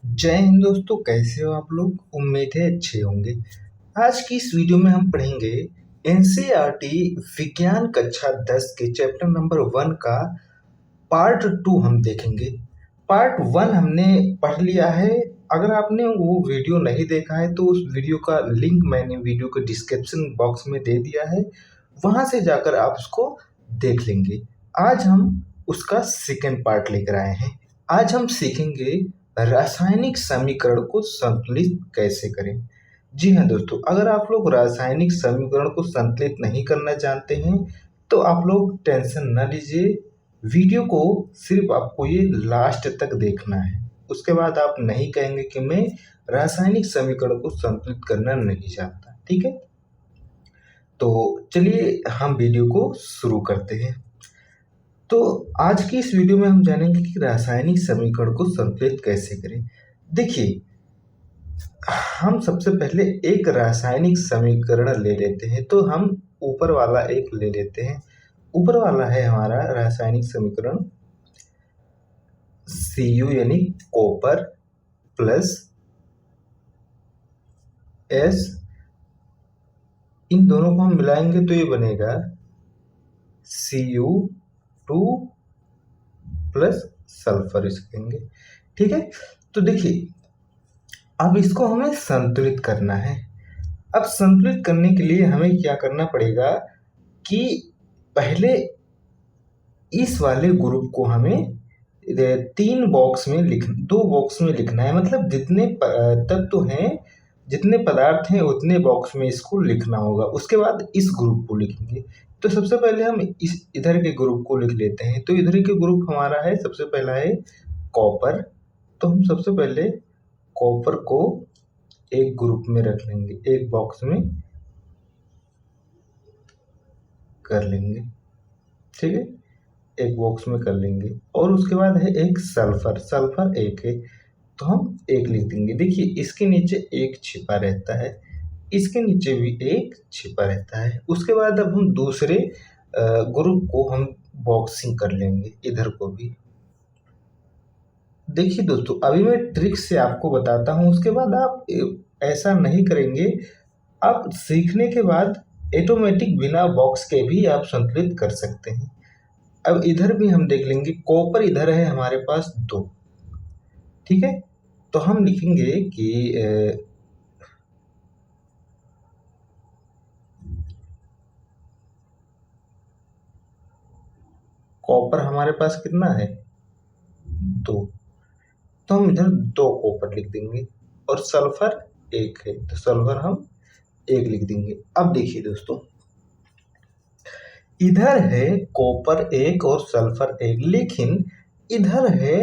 जय हिंद दोस्तों, कैसे हो आप लोग। उम्मीद है अच्छे होंगे। आज की इस वीडियो में हम पढ़ेंगे एनसीईआरटी विज्ञान कक्षा 10 के चैप्टर नंबर 1 का पार्ट 2 हम देखेंगे। पार्ट 1 हमने पढ़ लिया है। अगर आपने वो वीडियो नहीं देखा है तो उस वीडियो का लिंक मैंने वीडियो के डिस्क्रिप्शन बॉक्स में दे दिया है, वहां से जाकर आप उसको देख लेंगे। आज हम उसका सेकेंड पार्ट लेकर आए हैं। आज हम सीखेंगे रासायनिक समीकरण को संतुलित कैसे करें। जी हाँ दोस्तों, अगर आप लोग रासायनिक समीकरण को संतुलित नहीं करना जानते हैं तो आप लोग टेंशन न लीजिए। वीडियो को सिर्फ आपको ये लास्ट तक देखना है, उसके बाद आप नहीं कहेंगे कि मैं रासायनिक समीकरण को संतुलित करना नहीं जानता। ठीक है, तो चलिए हम वीडियो को शुरू करते हैं। तो आज की इस वीडियो में हम जानेंगे कि रासायनिक समीकरण को संतुलित कैसे करें। देखिए, हम सबसे पहले एक रासायनिक समीकरण ले लेते हैं। तो हम ऊपर वाला एक ले लेते हैं। ऊपर वाला है हमारा रासायनिक समीकरण Cu यानी कॉपर प्लस S, इन दोनों को हम मिलाएंगे तो ये बनेगा Cu2 प्लस सल्फर इसे कहेंगे। ठीक है, तो देखिए अब इसको हमें संतुलित करना है। अब संतुलित करने के लिए हमें क्या करना पड़ेगा कि पहले इस वाले ग्रुप को हमें तीन बॉक्स में दो बॉक्स में लिखना है। मतलब जितने तत्व हैं, जितने पदार्थ हैं उतने बॉक्स में इसको लिखना होगा। उसके बाद इस ग्रुप को लिखेंगे। तो सबसे पहले हम इस इधर के ग्रुप को लिख लेते हैं। तो इधर के ग्रुप हमारा है, सबसे पहला है कॉपर। तो हम सबसे पहले कॉपर को एक ग्रुप में रख लेंगे, एक बॉक्स में कर लेंगे। ठीक है, एक बॉक्स में कर लेंगे। और उसके बाद है एक सल्फर, सल्फर एक है तो हम एक लिख देंगे। देखिए इसके नीचे एक छिपा रहता है, इसके नीचे भी एक छिपा रहता है। उसके बाद अब हम दूसरे ग्रुप को हम बॉक्सिंग कर लेंगे, इधर को भी। देखिए दोस्तों, अभी मैं ट्रिक से आपको बताता हूँ, उसके बाद आप ऐसा नहीं करेंगे। आप सीखने के बाद ऑटोमेटिक बिना बॉक्स के भी आप संतुलित कर सकते हैं। अब इधर भी हम देख लेंगे, कॉपर इधर है हमारे पास 2। ठीक है, तो हम लिखेंगे कि कॉपर हमारे पास कितना है 2, तो हम इधर 2 कॉपर लिख देंगे। और सल्फर एक है तो सल्फर हम एक लिख देंगे। अब देखिए दोस्तों, इधर है कॉपर एक और सल्फर एक, लेकिन इधर है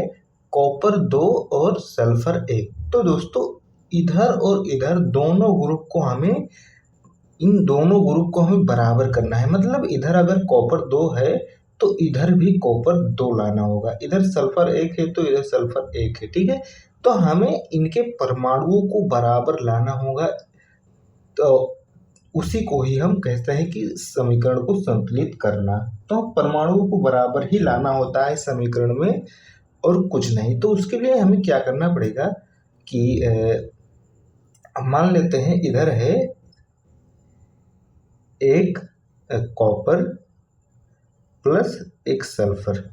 कॉपर 2 और सल्फर एक। तो दोस्तों इधर और इधर दोनों ग्रुप को हमें, इन दोनों ग्रुप को हमें बराबर करना है। मतलब इधर अगर कॉपर 2 है तो इधर भी कॉपर 2 लाना होगा। इधर सल्फर एक है तो इधर सल्फर एक है। ठीक है, तो हमें इनके परमाणुओं को बराबर लाना होगा। तो उसी को ही हम कहते हैं कि समीकरण को संतुलित करना। तो परमाणुओं को बराबर ही लाना होता है समीकरण में, और कुछ नहीं। तो उसके लिए हमें क्या करना पड़ेगा कि मान लेते हैं इधर है एक कॉपर प्लस एक सल्फर,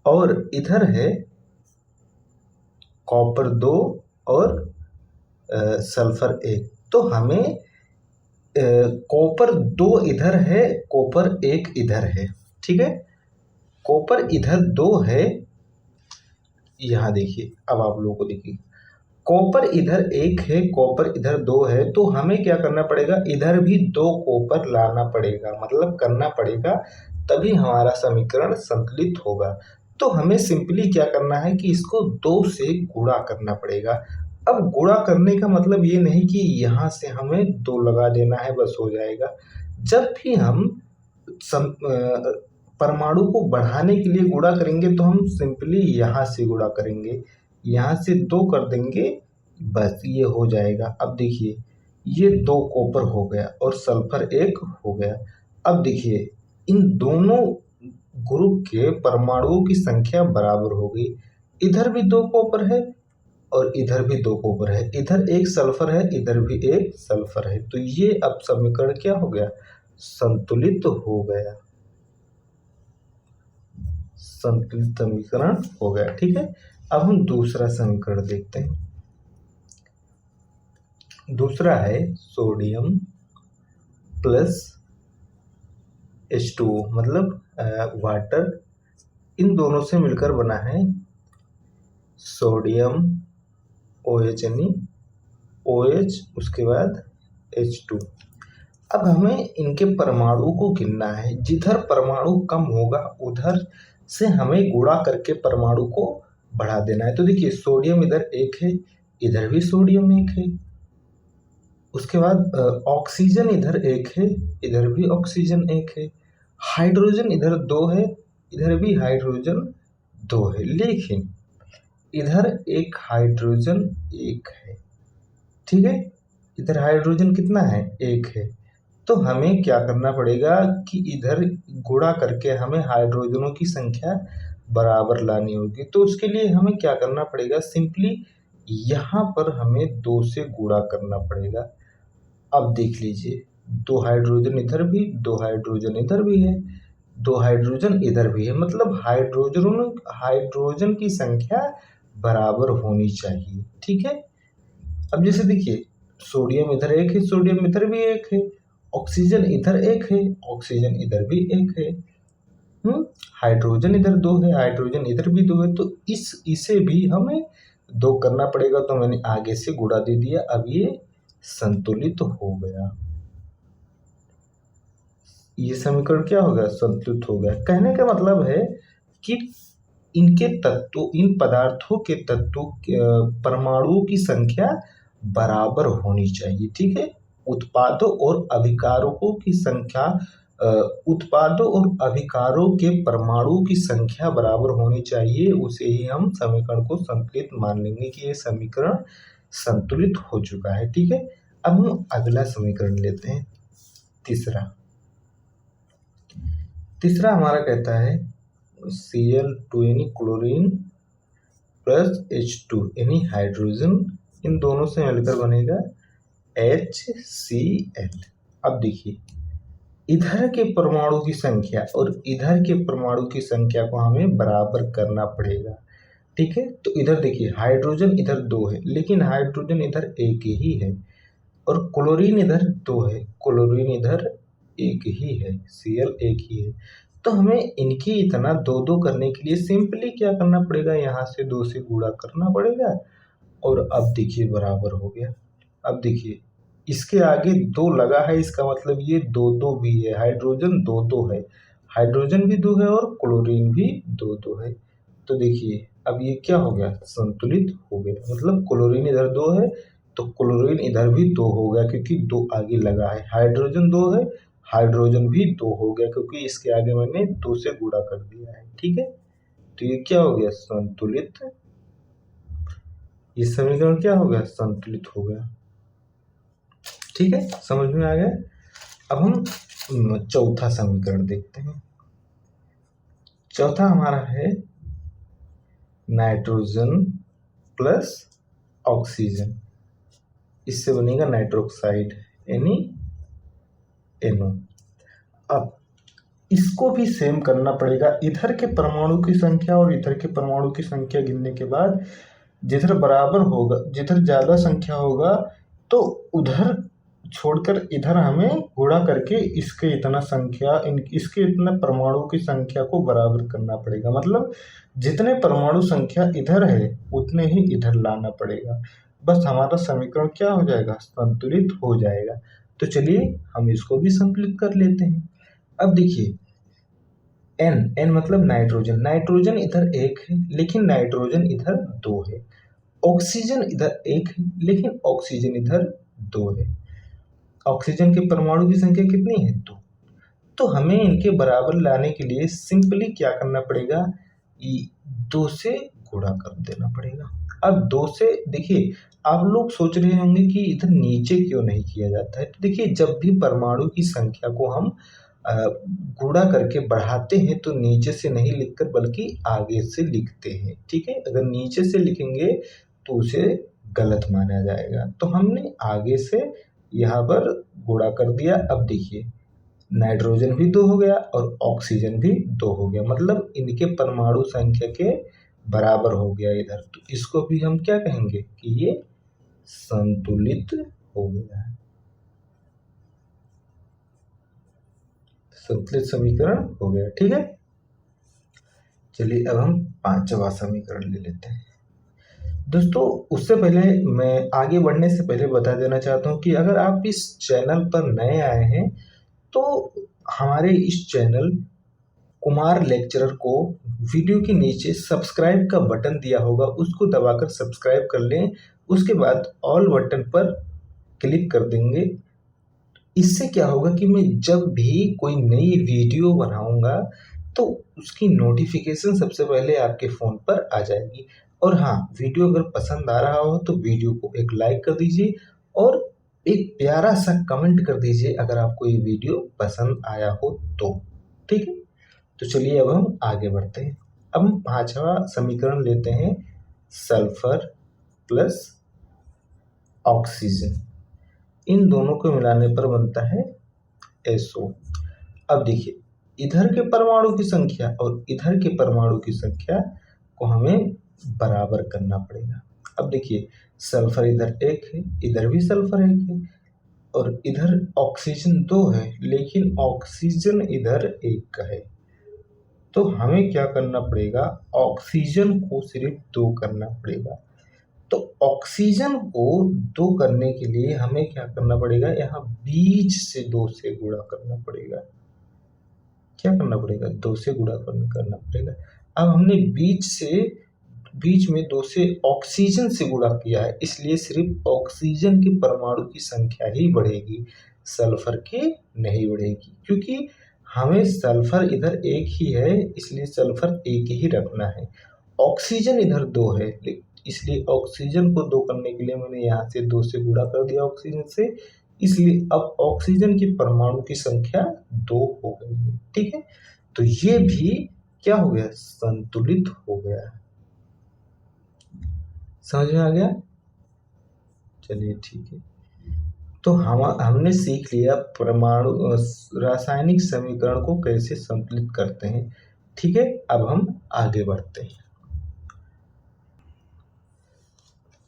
और इधर है कॉपर 2 और सल्फर एक। तो हमें कॉपर 2 इधर है, कॉपर एक इधर है। ठीक है, कॉपर इधर 2 है, यहाँ देखिए। अब आप लोगों को देखिए, कॉपर इधर एक है, कॉपर इधर 2 है। तो हमें क्या करना पड़ेगा, इधर भी 2 कॉपर लाना पड़ेगा, मतलब करना पड़ेगा, तभी हमारा समीकरण संतुलित होगा। तो हमें सिंपली क्या करना है कि इसको 2 से गुणा करना पड़ेगा। अब गुणा करने का मतलब ये नहीं कि यहाँ से हमें 2 लगा देना है बस हो जाएगा। जब भी हम परमाणु को बढ़ाने के लिए गुणा करेंगे तो हम सिंपली यहाँ से गुणा करेंगे, यहाँ से 2 कर देंगे, बस ये हो जाएगा। अब देखिए ये 2 कॉपर हो गया और सल्फर एक हो गया। अब देखिए इन दोनों ग्रुप के परमाणुओं की संख्या बराबर हो गई। इधर भी 2 कॉपर है, और इधर भी 2 कॉपर है, इधर एक सल्फर है, इधर भी एक सल्फर है। तो ये अब समीकरण क्या हो गया, संतुलित हो गया, संतुलित समीकरण हो गया। ठीक है, अब हम दूसरा समीकरण देखते हैं। दूसरा है सोडियम प्लस H2O, मतलब वाटर, इन दोनों से मिलकर बना है सोडियम OH, यानी OH, उसके बाद H2। अब हमें इनके परमाणु को गिनना है, जिधर परमाणु कम होगा उधर से हमें गुणा करके परमाणु को बढ़ा देना है। तो देखिए सोडियम इधर एक है, इधर भी सोडियम एक है, उसके बाद ऑक्सीजन इधर एक है, इधर भी ऑक्सीजन एक है, हाइड्रोजन इधर 2 है, इधर भी हाइड्रोजन 2 है, लेकिन इधर एक हाइड्रोजन एक है। ठीक है, इधर हाइड्रोजन कितना है, एक है। तो हमें क्या करना पड़ेगा कि इधर गुणा करके हमें हाइड्रोजनों की संख्या बराबर लानी होगी। तो उसके लिए हमें क्या करना पड़ेगा, सिंपली यहाँ पर हमें 2 से गुणा करना पड़ेगा। अब देख लीजिए 2 हाइड्रोजन इधर भी, 2 हाइड्रोजन इधर भी है, 2 हाइड्रोजन इधर भी है, मतलब हाइड्रोजन की संख्या बराबर होनी चाहिए। ठीक है, अब जैसे देखिए सोडियम इधर एक है, सोडियम इधर भी एक है, ऑक्सीजन इधर एक है, ऑक्सीजन इधर भी एक है, हाइड्रोजन इधर 2 है, हाइड्रोजन इधर भी 2 है। तो इसे भी हमें 2 करना पड़ेगा। तो मैंने आगे से गुणा दे दिया, अब ये संतुलित हो गया। ये समीकरण क्या हो गया, संतुलित हो गया। कहने का मतलब है कि इनके तत्वों, इन पदार्थों के तत्वों परमाणुओं की संख्या बराबर होनी चाहिए। ठीक है, उत्पादों और अभिकारकों की संख्या, उत्पादों और अभिकारों के परमाणुओं की संख्या बराबर होनी चाहिए, उसे ही हम समीकरण को संतुलित मान लेंगे कि ये समीकरण संतुलित हो चुका है। ठीक है, अब हम अगला समीकरण लेते हैं, तीसरा। तीसरा हमारा कहता है Cl2 यानी क्लोरीन प्लस H2 यानी हाइड्रोजन, इन दोनों से मिलकर बनेगा HCl। अब देखिए इधर के परमाणु की संख्या और इधर के परमाणु की संख्या को हमें बराबर करना पड़ेगा। ठीक है, तो इधर देखिए हाइड्रोजन इधर 2 है, लेकिन हाइड्रोजन इधर एक ही है, और क्लोरीन इधर 2 है, क्लोरीन इधर एक ही है, Cl एक ही है। तो हमें इनकी इतना 2-2 करने के लिए सिंपली क्या करना पड़ेगा, यहाँ से 2 से गुणा करना पड़ेगा, और अब देखिए बराबर हो गया। अब देखिए इसके आगे 2 लगा है, इसका मतलब ये 2-2 भी है, हाइड्रोजन 2-2 है, हाइड्रोजन भी 2 है और क्लोरीन भी 2-2 है। तो देखिए अब ये क्या हो गया, संतुलित हो गया, मतलब क्लोरीन इधर 2 है तो क्लोरीन इधर भी 2 हो गया, क्योंकि 2 आगे लगा है, हाइड्रोजन 2 है, हाइड्रोजन भी 2 हो गया, क्योंकि इसके आगे मैंने 2 से गुणा कर दिया है। ठीक है, तो ये क्या हो गया, संतुलित, ये समीकरण क्या हो गया, संतुलित हो गया। ठीक है, समझ में आ गया। अब हम चौथा समीकरण देखते हैं। चौथा हमारा है नाइट्रोजन प्लस ऑक्सीजन, इससे बनेगा नाइट्रोक्साइड यानी NO। अब इसको भी सेम करना पड़ेगा, इधर के परमाणु की संख्या और इधर के परमाणु की संख्या गिनने के बाद जिधर बराबर होगा, जिधर ज्यादा संख्या होगा तो उधर छोड़कर इधर हमें गुणा करके इसके इतना संख्या, इसके इतना परमाणु की संख्या को बराबर करना पड़ेगा। मतलब जितने परमाणु संख्या इधर है उतने ही इधर लाना पड़ेगा, बस हमारा समीकरण क्या हो जाएगा, संतुलित हो जाएगा। तो चलिए हम इसको भी संतुलित कर लेते हैं। अब देखिए N मतलब नाइट्रोजन, नाइट्रोजन इधर एक है लेकिन नाइट्रोजन इधर 2 है, ऑक्सीजन इधर एक है लेकिन ऑक्सीजन इधर 2 है, ऑक्सीजन के परमाणु की संख्या कितनी है, 2। तो हमें इनके बराबर लाने के लिए सिंपली क्या करना पड़ेगा, 2 से गुणा कर देना पड़ेगा। अब 2 से देखिए, आप लोग सोच रहे होंगे कि इधर नीचे क्यों नहीं किया जाता है। तो देखिए जब भी परमाणु की संख्या को हम गुणा करके बढ़ाते हैं तो नीचे से नहीं लिखकर बल्कि आगे से लिखते हैं। ठीक है, अगर नीचे से लिखेंगे तो उसे गलत माना जाएगा। तो हमने आगे से यहाँ पर गुणा कर दिया। अब देखिए नाइट्रोजन भी 2 हो गया और ऑक्सीजन भी 2 हो गया, मतलब इनके परमाणु संख्या के बराबर हो गया इधर। तो इसको भी हम क्या कहेंगे कि ये संतुलित हो गया है, संतुलित समीकरण हो गया। ठीक है, चलिए अब हम 5वां समीकरण ले लेते हैं। दोस्तों उससे पहले मैं आगे बढ़ने से पहले बता देना चाहता हूँ कि अगर आप इस चैनल पर नए आए हैं तो हमारे इस चैनल कुमार लेक्चरर को वीडियो के नीचे सब्सक्राइब का बटन दिया होगा, उसको दबाकर सब्सक्राइब कर लें। उसके बाद ऑल बटन पर क्लिक कर देंगे। इससे क्या होगा कि मैं जब भी कोई नई वीडियो बनाऊंगा तो उसकी नोटिफिकेशन सबसे पहले आपके फ़ोन पर आ जाएगी। और हाँ, वीडियो अगर पसंद आ रहा हो तो वीडियो को एक लाइक कर दीजिए और एक प्यारा सा कमेंट कर दीजिए अगर आपको ये वीडियो पसंद आया हो तो। ठीक है, तो चलिए अब हम आगे बढ़ते हैं। अब हम 5वां समीकरण लेते हैं, सल्फर प्लस ऑक्सीजन, इन दोनों को मिलाने पर बनता है SO। अब देखिए इधर के परमाणु की संख्या और इधर के परमाणु की संख्या को हमें बराबर करना पड़ेगा। अब देखिए सल्फर इधर 1 है, इधर भी सल्फर 1 है और इधर ऑक्सीजन 2 है, लेकिन ऑक्सीजन इधर 1 का है। तो हमें क्या करना पड़ेगा, ऑक्सीजन को सिर्फ 2 करना पड़ेगा। तो ऑक्सीजन को 2 करने के लिए हमें क्या करना पड़ेगा, यहाँ बीच से 2 से गुणा करना पड़ेगा। क्या करना पड़ेगा, 2 से गुणा करना पड़ेगा। अब हमने बीच में 2 से ऑक्सीजन से गुणा किया है, इसलिए सिर्फ ऑक्सीजन के परमाणु की संख्या ही बढ़ेगी, सल्फर की नहीं बढ़ेगी। क्योंकि हमें सल्फर इधर 1 ही है, इसलिए सल्फर 1 ही रखना है। ऑक्सीजन इधर 2 है, इसलिए ऑक्सीजन को 2 करने के लिए मैंने यहाँ से 2 से गुणा कर दिया ऑक्सीजन से, इसलिए अब ऑक्सीजन की परमाणु की संख्या 2 हो गई है। ठीक है, तो ये भी क्या हो गया, संतुलित हो गया। समझ में आ गया? चलिए ठीक है, तो हमने सीख लिया परमाणु रासायनिक समीकरण को कैसे संतुलित करते हैं। ठीक है, अब हम आगे बढ़ते हैं।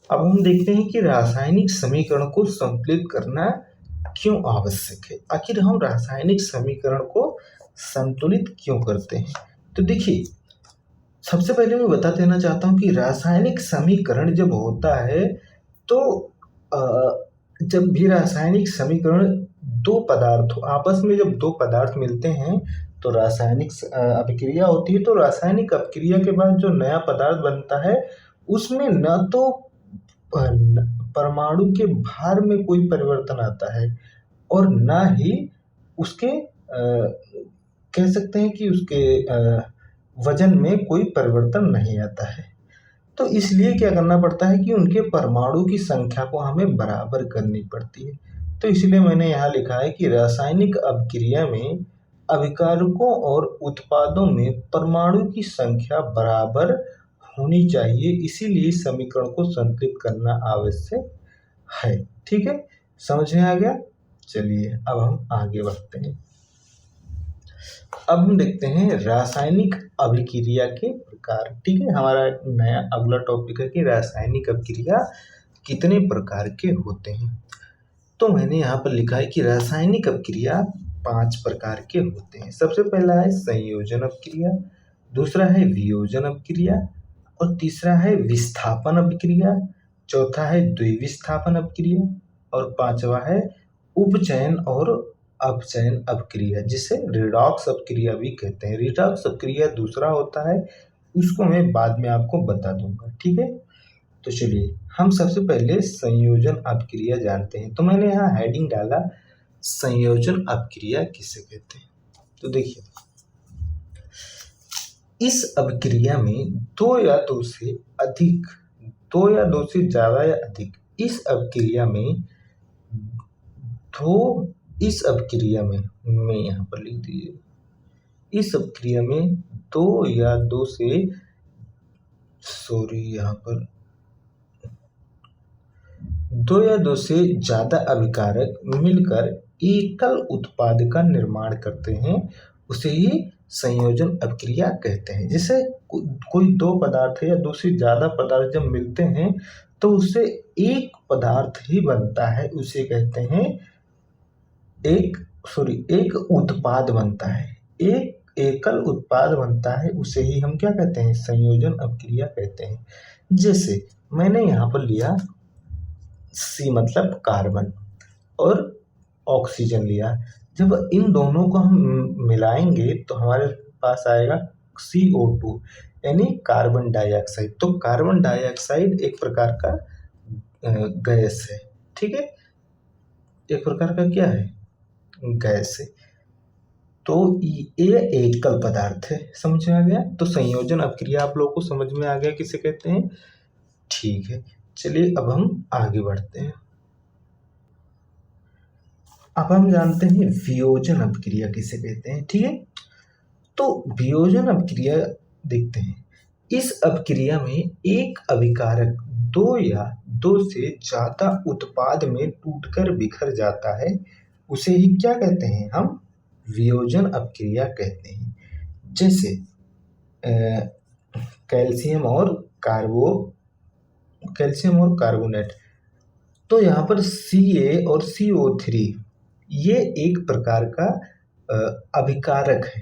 अब हम देखते हैं कि रासायनिक समीकरण को संतुलित करना क्यों आवश्यक है। आखिर हम रासायनिक समीकरण को संतुलित क्यों करते हैं। तो देखिए सबसे पहले मैं बता देना चाहता हूँ कि रासायनिक समीकरण जब होता है तो जब भी रासायनिक समीकरण दो पदार्थ आपस में जब दो पदार्थ मिलते हैं तो रासायनिक अभिक्रिया होती है। तो रासायनिक अभिक्रिया के बाद जो नया पदार्थ बनता है उसमें न तो परमाणु के भार में कोई परिवर्तन आता है और ना ही उसके कह सकते हैं कि उसके वजन में कोई परिवर्तन नहीं आता है। तो इसलिए क्या करना पड़ता है कि उनके परमाणु की संख्या को हमें बराबर करनी पड़ती है। तो इसलिए मैंने यहाँ लिखा है कि रासायनिक अभिक्रिया में अभिकारकों और उत्पादों में परमाणु की संख्या बराबर होनी चाहिए, इसीलिए समीकरण को संतुलित करना आवश्यक है। ठीक है, समझ में आ गया? चलिए अब हम आगे बढ़ते हैं। अब हम देखते हैं रासायनिक अभिक्रिया के प्रकार। ठीक है, हमारा नया अगला टॉपिक है कि रासायनिक अभिक्रिया कितने प्रकार के होते हैं। तो मैंने यहाँ पर लिखा है कि रासायनिक अभिक्रिया 5 प्रकार के होते हैं। सबसे पहला है संयोजन अभिक्रिया, दूसरा है वियोजन अभिक्रिया और तीसरा है विस्थापन अभिक्रिया, चौथा है द्विविस्थापन अभिक्रिया और पांचवा है उपचयन और अपचयन अभिक्रिया, जिसे रिडॉक्स अभिक्रिया भी कहते हैं। रिडॉक्स अभिक्रिया दूसरा होता है, उसको मैं बाद में आपको बता दूंगा। ठीक है, तो चलिए हम सबसे पहले संयोजन अभिक्रिया जानते हैं। तो मैंने यहाँ हेडिंग डाला संयोजन अभिक्रिया किसे कहते हैं। तो देखिए इस अभिक्रिया में दो या दो से ज्यादा या अधिक इस अभिक्रिया में मैं यहाँ पर लिख दीजिए, इस अभिक्रिया में दो या दो से यहाँ पर दो या दो से ज़्यादा अभिकारक मिलकर एकल उत्पाद का निर्माण करते हैं, उसे ही संयोजन अभिक्रिया कहते हैं। जैसे कोई दो पदार्थ या दो से ज़्यादा पदार्थ जब मिलते हैं तो उससे एक पदार्थ ही बनता है, उसे कहते हैं एक उत्पाद बनता है, एक एकल उत्पाद बनता है, उसे ही हम क्या कहते हैं, संयोजन अभिक्रिया कहते हैं। जैसे मैंने यहाँ पर लिया सी मतलब कार्बन और ऑक्सीजन लिया, जब इन दोनों को हम मिलाएंगे तो हमारे पास आएगा CO2 यानी कार्बन डाइऑक्साइड। तो कार्बन डाइऑक्साइड एक प्रकार का गैस है, ठीक है, एक प्रकार का क्या है, गैस है। तो ये एकल पदार्थ है, समझ में आ गया। तो संयोजन अभिक्रिया आप लोगों को समझ में आ गया किसे कहते हैं, ठीक है। चलिए अब हम आगे बढ़ते हैं। अब हम जानते हैं वियोजन अभिक्रिया किसे कहते हैं, ठीक है। तो वियोजन अभिक्रिया देखते हैं। इस अभिक्रिया में एक अभिकारक दो या दो से ज्यादा उत्पाद में टूटकर बिखर जाता है, उसे ही क्या कहते हैं, हम वियोजन अभिक्रिया कहते हैं। जैसे कैल्शियम और कार्बोनेट। तो यहाँ पर Ca और CO3 ये एक प्रकार का अभिकारक है।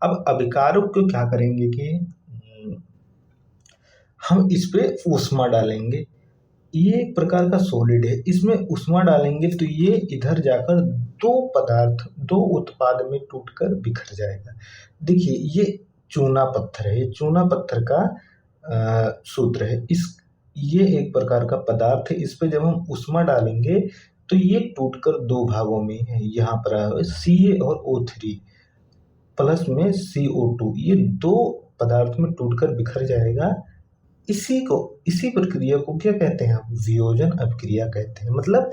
अब अभिकारक को क्या करेंगे कि हम इस पे ऊष्मा डालेंगे, ये एक प्रकार का सॉलिड है, इसमें ऊष्मा डालेंगे तो ये इधर जाकर दो उत्पाद में टूटकर बिखर जाएगा। देखिए ये चूना पत्थर है, ये चूना पत्थर का सूत्र है। ये एक प्रकार का पदार्थ है, इस पे जब हम ऊष्मा डालेंगे तो ये टूटकर दो भागों में है, यहाँ पर Ca और O3 प्लस में CO2, ये दो पदार्थ में टूटकर बिखर जाएगा। इसी प्रक्रिया को क्या कहते हैं, हम वियोजन अभिक्रिया कहते हैं। मतलब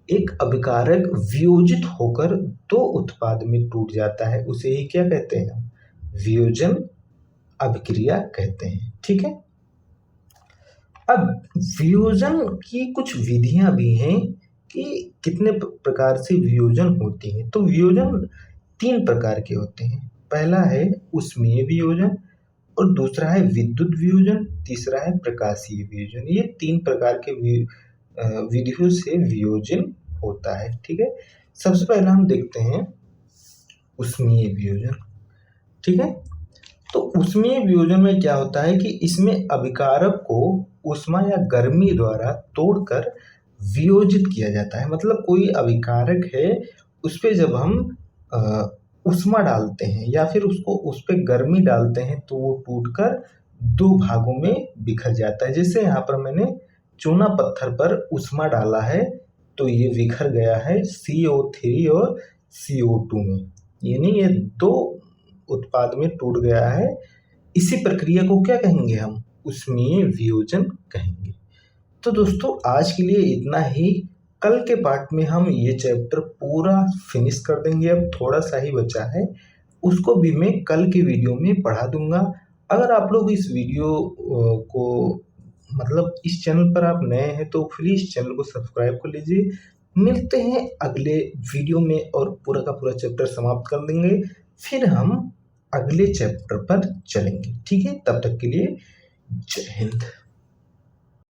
एक अभिकारक वियोजित होकर दो उत्पाद में टूट जाता है, उसे ही क्या कहते हैं, हम वियोजन अभिक्रिया कहते हैं, ठीक है। अब वियोजन की कुछ विधियां भी हैं कि कितने प्रकार से वियोजन होती हैं। तो वियोजन तीन प्रकार के होते हैं। पहला है ऊष्मीय वियोजन, और दूसरा है विद्युत वियोजन, तीसरा है प्रकाशीय वियोजन। ये तीन प्रकार के विधियों से वियोजन होता है, ठीक है। सबसे पहले हम देखते हैं ऊष्मीय वियोजन, ठीक है। तो ऊष्मीय वियोजन में क्या होता है कि इसमें अभिकारक को ऊष्मा या गर्मी द्वारा तोड़कर वियोजित किया जाता है। मतलब कोई अभिकारक है, उस पे जब हम ऊष्मा डालते हैं या फिर उस पे गर्मी डालते हैं तो वो टूटकर दो भागों में बिखर जाता है। जैसे यहाँ पर मैंने चूना पत्थर पर ऊष्मा डाला है तो ये बिखर गया है CO3 और CO2 में, यानी ये दो उत्पाद में टूट गया है। इसी प्रक्रिया को क्या कहेंगे, हम ऊष्मीय वियोजन कहेंगे। तो दोस्तों आज के लिए इतना ही। कल के पार्ट में हम ये चैप्टर पूरा फिनिश कर देंगे, अब थोड़ा सा ही बचा है, उसको भी मैं कल के वीडियो में पढ़ा दूंगा। अगर आप लोग इस वीडियो को मतलब इस चैनल पर आप नए हैं तो प्लीज़ चैनल को सब्सक्राइब कर लीजिए। मिलते हैं अगले वीडियो में और पूरा का पूरा चैप्टर समाप्त कर देंगे, फिर हम अगले चैप्टर पर चलेंगे, ठीक है। तब तक के लिए जय हिंद।